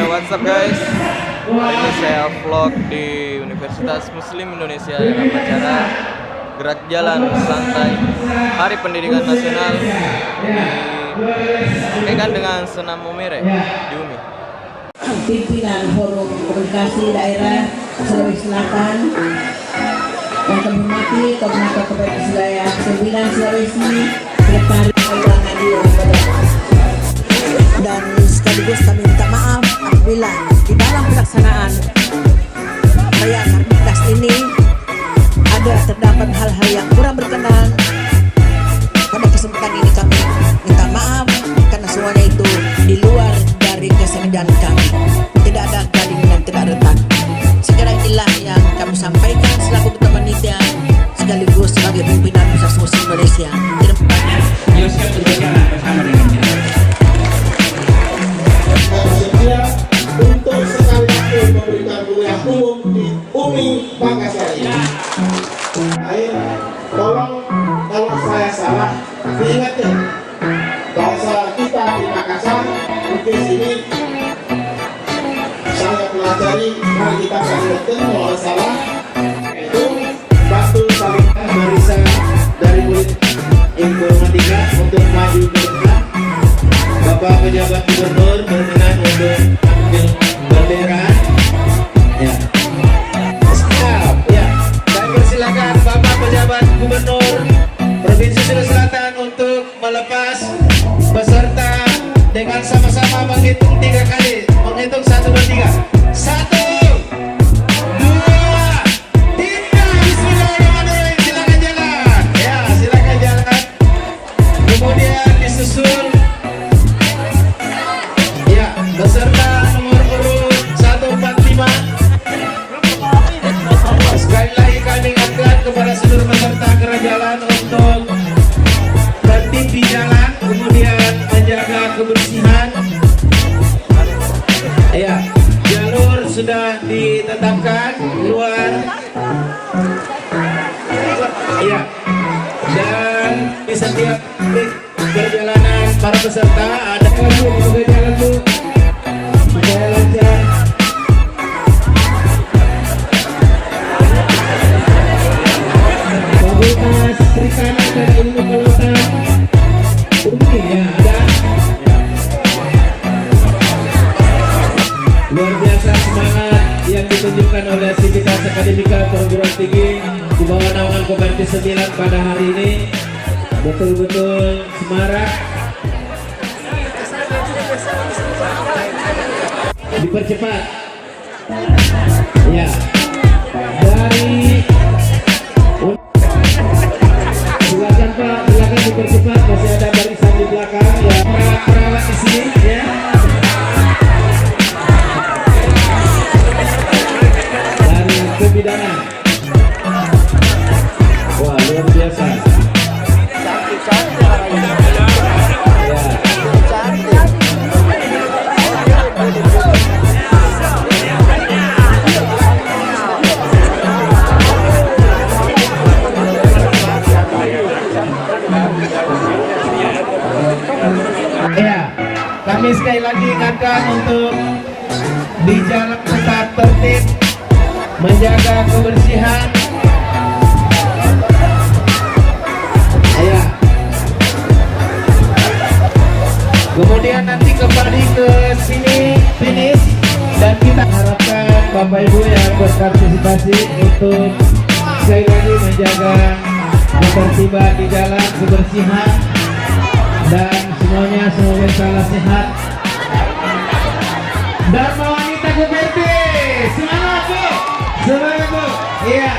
What's up guys? Kali ini saya vlog di Universitas Muslim Indonesia dalam acara Gerak Jalan Santai Hari Pendidikan Nasional disampaikan dengan senam Momere di UMI. Pimpinan Forum Komunikasi Daerah Sulawesi Selatan yang kami hormati Koordinator Koperasi Wilayah 9 Sulawesi, Sekretaris Keuangan dan sekaligus kami minta maaf apabila di dalam pelaksanaan perayaan Karmitas ini terdapat hal-hal yang kurang berkenan. Pada kesempatan ini kami minta maaf karena semuanya itu di luar dari kesengajaan kami, tidak ada galing dan tidak retak. Segala inilah yang kami sampaikan selaku ketua panitia sekaligus sebagai pimpinan Pusat Muslim Indonesia. Yuk siap berjalan bersama dengan kita. Bersedia untuk sekali lagi memberikan kuliah umum di UMI Makassar ini. Ayo, tolong kalau saya salah diingat ya, bahasa kita di Makassar mungkin sini saya pelajari, mari kita saling kalau salah itu bantu saling barisan dari murid informatika untuk maju ke depan. Bapak pejabat gubernur berkenan untuk ambil bendera. Ya. Siap. Ya. Saya persilakan Bapak pejabat gubernur Provinsi Sulawesi Selatan untuk melepas peserta dengan sama-sama menghitung 3 kali. Menghitung 1, 2, 3. 1, 2, 3. Bismillahirrahmanirrahim. Silakan jalan. Ya, silakan jalan. Kemudian disusul beserta nomor urut 145. Sekali lagi kami ingatkan kepada seluruh peserta gerak jalan untuk tertib di jalan, kemudian menjaga kebersihan. Ya, jalur sudah ditetapkan keluar. Ya, dan di setiap perjalanan para peserta ada juga jalan Bu. Fakultas Perikanan dan Ilmu Kelautan UMI ya ada. Luar biasa semangat yang ditunjukkan oleh Sivitas Akademika Perguruan Tinggi di bawah naungan Koperti 9 pada hari ini betul-betul semarak. Dipercepat ya dari silakan Pak, silakan dipercepat, masih ada barisan di belakang ya, perawat di sini ya. Dari kebidanan, wah luar biasa. Ya, kami sekali lagi ingatkan untuk di jalan tetap tertib, menjaga kebersihan. Ya. Kemudian nanti kembali ke sini finish dan kita harapkan Bapak Ibu yang berpartisipasi untuk sekali lagi menjaga ketertiban di jalan, kebersihan, dan semuanya semoga salah sehat. Dharma Wanita Koperti, semangat Bu, semangat Bu, iya.